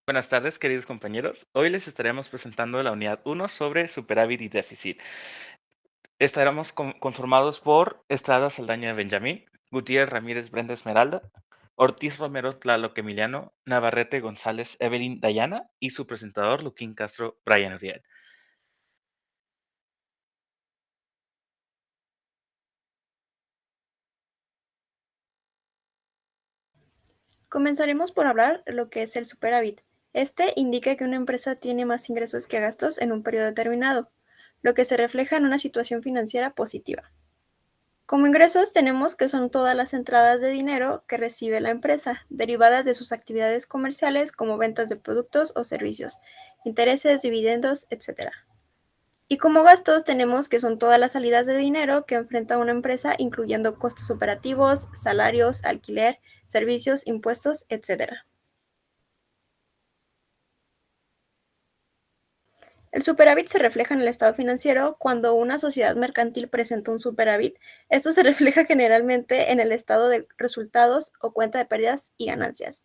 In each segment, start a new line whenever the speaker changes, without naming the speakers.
Buenas tardes, queridos compañeros. Hoy les estaremos presentando la unidad uno sobre superávit y déficit. Estaremos conformados por Estrada Saldaña Benjamín, Gutiérrez Ramírez Brenda Esmeralda, Ortiz Romero Tlaloc Emiliano, Navarrete González Evelyn Dayana y su presentador Luquín Castro Brian Uriel.
Comenzaremos por hablar lo que es el superávit. Este indica que una empresa tiene más ingresos que gastos en un periodo determinado, lo que se refleja en una situación financiera positiva. Como ingresos tenemos que son todas las entradas de dinero que recibe la empresa, derivadas de sus actividades comerciales como ventas de productos o servicios, intereses, dividendos, etc. Y como gastos tenemos que son todas las salidas de dinero que enfrenta una empresa, incluyendo costos operativos, salarios, alquiler, servicios, impuestos, etc. El superávit se refleja en el estado financiero cuando una sociedad mercantil presenta un superávit. Esto se refleja generalmente en el estado de resultados o cuenta de pérdidas y ganancias,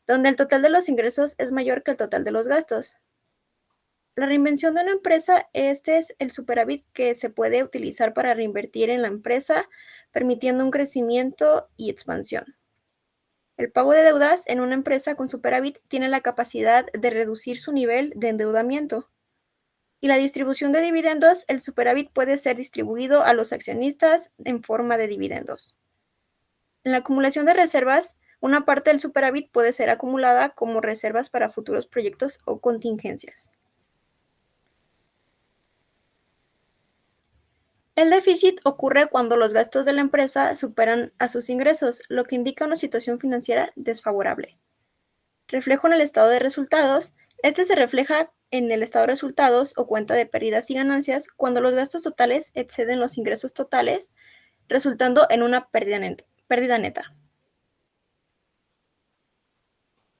donde el total de los ingresos es mayor que el total de los gastos. La reinvención de una empresa, este es el superávit que se puede utilizar para reinvertir en la empresa, permitiendo un crecimiento y expansión. El pago de deudas en una empresa con superávit tiene la capacidad de reducir su nivel de endeudamiento. Y la distribución de dividendos, el superávit puede ser distribuido a los accionistas en forma de dividendos. En la acumulación de reservas, una parte del superávit puede ser acumulada como reservas para futuros proyectos o contingencias. El déficit ocurre cuando los gastos de la empresa superan a sus ingresos, lo que indica una situación financiera desfavorable. Reflejo en el estado de resultados. Este se refleja en el estado de resultados o cuenta de pérdidas y ganancias cuando los gastos totales exceden los ingresos totales, resultando en una pérdida neta.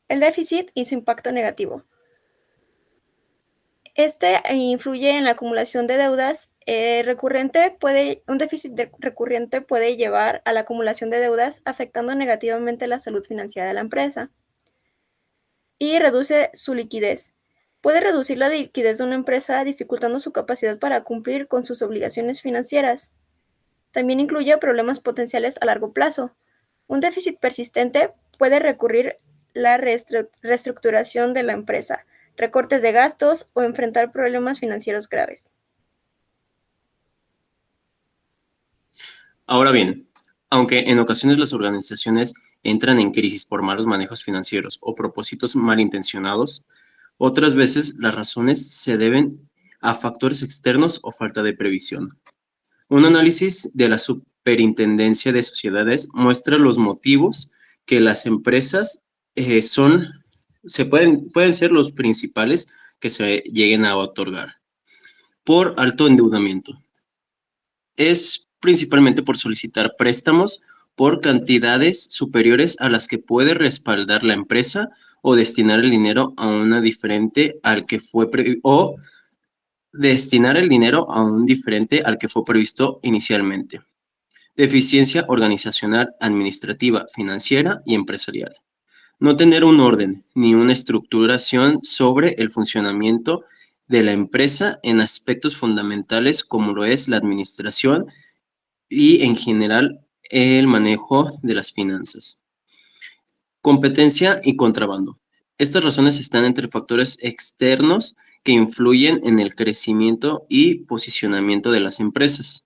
El déficit y su impacto negativo. Este influye en la acumulación de deudas un déficit recurrente puede llevar a la acumulación de deudas, afectando negativamente la salud financiera de la empresa. Y reduce su liquidez. Puede reducir la liquidez de una empresa, dificultando su capacidad para cumplir con sus obligaciones financieras. También incluye problemas potenciales a largo plazo. Un déficit persistente puede recurrir la reestructuración de la empresa, recortes de gastos o enfrentar problemas financieros graves.
Ahora bien, aunque en ocasiones las organizaciones entran en crisis por malos manejos financieros o propósitos malintencionados, otras veces las razones se deben a factores externos o falta de previsión. Un análisis de la Superintendencia de Sociedades muestra los motivos que las empresas pueden ser los principales que se lleguen a otorgar. Por alto endeudamiento. Es principalmente por solicitar préstamos por cantidades superiores a las que puede respaldar la empresa o destinar el dinero a una diferente al que fue destinar el dinero a un diferente al que fue previsto inicialmente. Deficiencia organizacional, administrativa, financiera y empresarial. No tener un orden ni una estructuración sobre el funcionamiento de la empresa en aspectos fundamentales como lo es la administración y en general el manejo de las finanzas. Competencia y contrabando. Estas razones están entre factores externos que influyen en el crecimiento y posicionamiento de las empresas.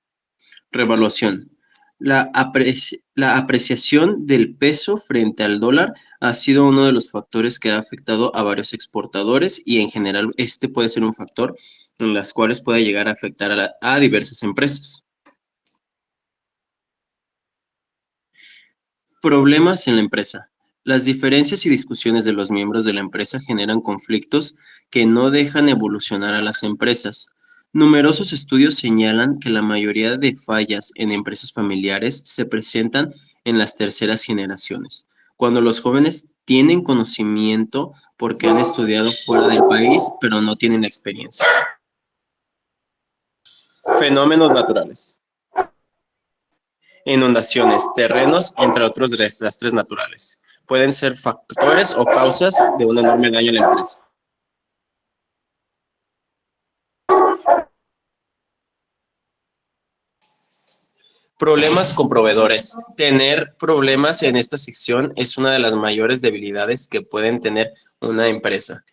Revaluación. La apreciación del peso frente al dólar ha sido uno de los factores que ha afectado a varios exportadores y en general este puede ser un factor en las cuales puede llegar a afectar a diversas empresas. Problemas en la empresa. Las diferencias y discusiones de los miembros de la empresa generan conflictos que no dejan evolucionar a las empresas. Numerosos estudios señalan que la mayoría de fallas en empresas familiares se presentan en las terceras generaciones, cuando los jóvenes tienen conocimiento porque han estudiado fuera del país, pero no tienen experiencia. Fenómenos naturales. Inundaciones, terrenos, entre otros desastres naturales. pueden ser factores o causas de un enorme daño a la empresa. Problemas con proveedores. Tener problemas en esta sección es una de las mayores debilidades que pueden tener una empresa.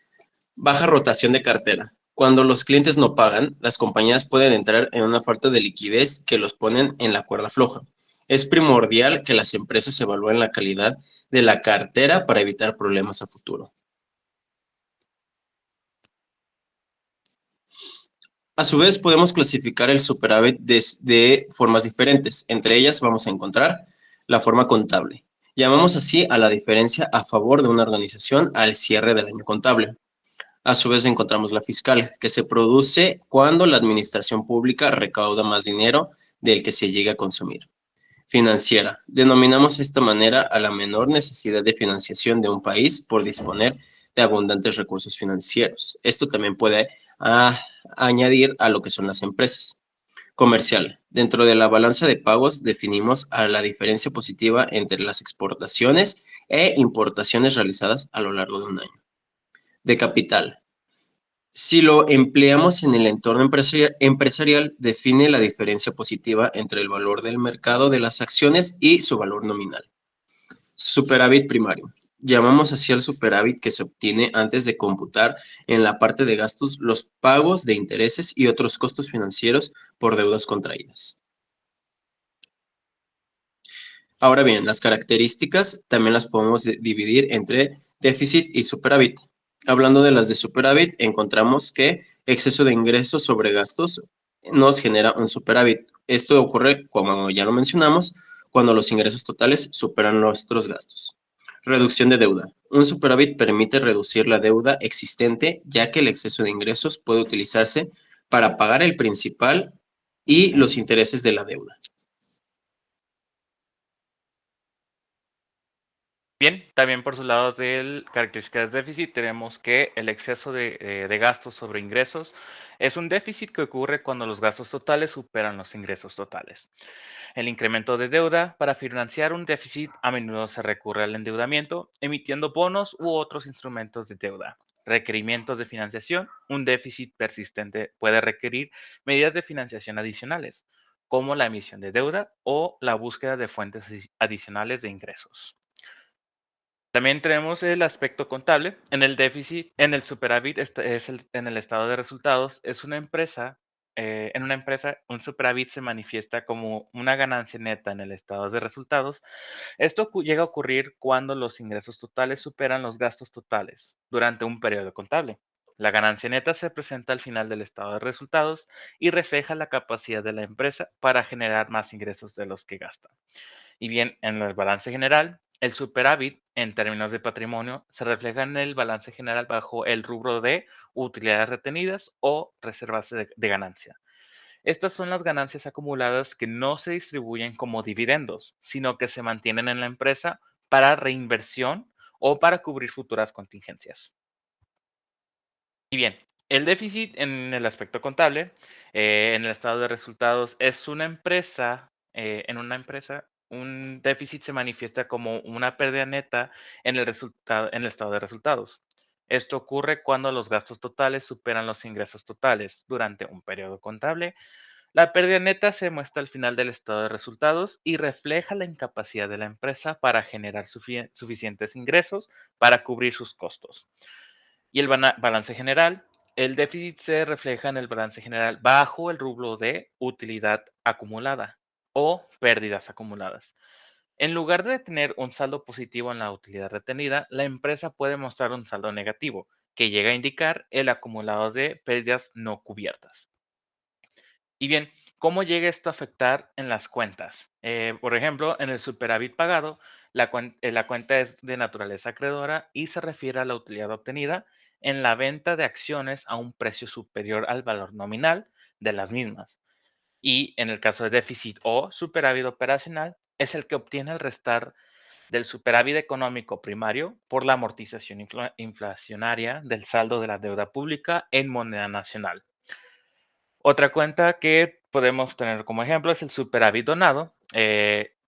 Baja rotación de cartera. Cuando los clientes no pagan, las compañías pueden entrar en una falta de liquidez que los ponen en la cuerda floja. Es primordial que las empresas evalúen la calidad de la cartera para evitar problemas a futuro. A su vez, podemos clasificar el superávit de formas diferentes. Entre ellas vamos a encontrar la forma contable. Llamamos así a la diferencia a favor de una organización al cierre del año contable. A su vez encontramos la fiscal, que se produce cuando la administración pública recauda más dinero del que se llega a consumir. Financiera. Denominamos de esta manera a la menor necesidad de financiación de un país por disponer de abundantes recursos financieros. Esto también puede añadir a lo que son las empresas. Comercial. Dentro de la balanza de pagos definimos a la diferencia positiva entre las exportaciones e importaciones realizadas a lo largo de un año. De capital. Si lo empleamos en el entorno empresarial, define la diferencia positiva entre el valor del mercado de las acciones y su valor nominal. Superávit primario. Llamamos así al superávit que se obtiene antes de computar en la parte de gastos los pagos de intereses y otros costos financieros por deudas contraídas. Ahora bien, las características también las podemos dividir entre déficit y superávit. Hablando de las de superávit, encontramos que exceso de ingresos sobre gastos nos genera un superávit. Esto ocurre, como ya lo mencionamos, cuando los ingresos totales superan nuestros gastos. Reducción de deuda. Un superávit permite reducir la deuda existente, ya que el exceso de ingresos puede utilizarse para pagar el principal y los intereses de la deuda.
Bien, también por su lado de características de déficit tenemos que el exceso de gastos sobre ingresos es un déficit que ocurre cuando los gastos totales superan los ingresos totales. El incremento de deuda. Para financiar un déficit a menudo se recurre al endeudamiento, emitiendo bonos u otros instrumentos de deuda. Requerimientos de financiación. Un déficit persistente puede requerir medidas de financiación adicionales, como la emisión de deuda o la búsqueda de fuentes adicionales de ingresos. También tenemos el aspecto contable. En el déficit, en el superávit, en el estado de resultados, es una empresa, en una empresa, un superávit se manifiesta como una ganancia neta en el estado de resultados. Esto llega a ocurrir cuando los ingresos totales superan los gastos totales durante un periodo contable. La ganancia neta se presenta al final del estado de resultados y refleja la capacidad de la empresa para generar más ingresos de los que gasta. Y bien, en el balance general, el superávit en términos de patrimonio se refleja en el balance general bajo el rubro de utilidades retenidas o reservas de ganancia. Estas son las ganancias acumuladas que no se distribuyen como dividendos, sino que se mantienen en la empresa para reinversión o para cubrir futuras contingencias. Y bien, el déficit en el aspecto contable, en el estado de resultados, es una empresa, en una empresa, un déficit se manifiesta como una pérdida neta en el estado de resultados. Esto ocurre cuando los gastos totales superan los ingresos totales durante un periodo contable. La pérdida neta se muestra al final del estado de resultados y refleja la incapacidad de la empresa para generar suficientes ingresos para cubrir sus costos. Y el balance general, el déficit se refleja en el balance general bajo el rubro de utilidad acumulada o pérdidas acumuladas. En lugar de tener un saldo positivo en la utilidad retenida, la empresa puede mostrar un saldo negativo, que llega a indicar el acumulado de pérdidas no cubiertas. Y bien, ¿cómo llega esto a afectar en las cuentas? Por ejemplo, en el superávit pagado, la cuenta es de naturaleza acreedora y se refiere a la utilidad obtenida en la venta de acciones a un precio superior al valor nominal de las mismas. Y en el caso de déficit o superávit operacional, es el que obtiene el restar del superávit económico primario por la amortización inflacionaria del saldo de la deuda pública en moneda nacional. Otra cuenta que podemos tener como ejemplo es el superávit donado.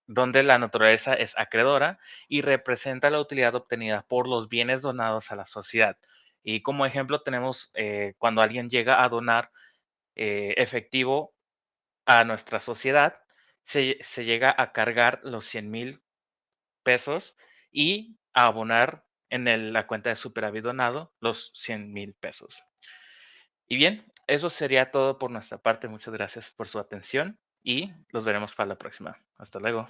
donde la naturaleza es acreedora y representa la utilidad obtenida por los bienes donados a la sociedad. Y como ejemplo tenemos cuando alguien llega a donar efectivo a nuestra sociedad, se llega a cargar los 100,000 pesos y a abonar en la cuenta de superávit donado los 100,000 pesos. Y bien, eso sería todo por nuestra parte. Muchas gracias por su atención y los veremos para la próxima. Hasta luego.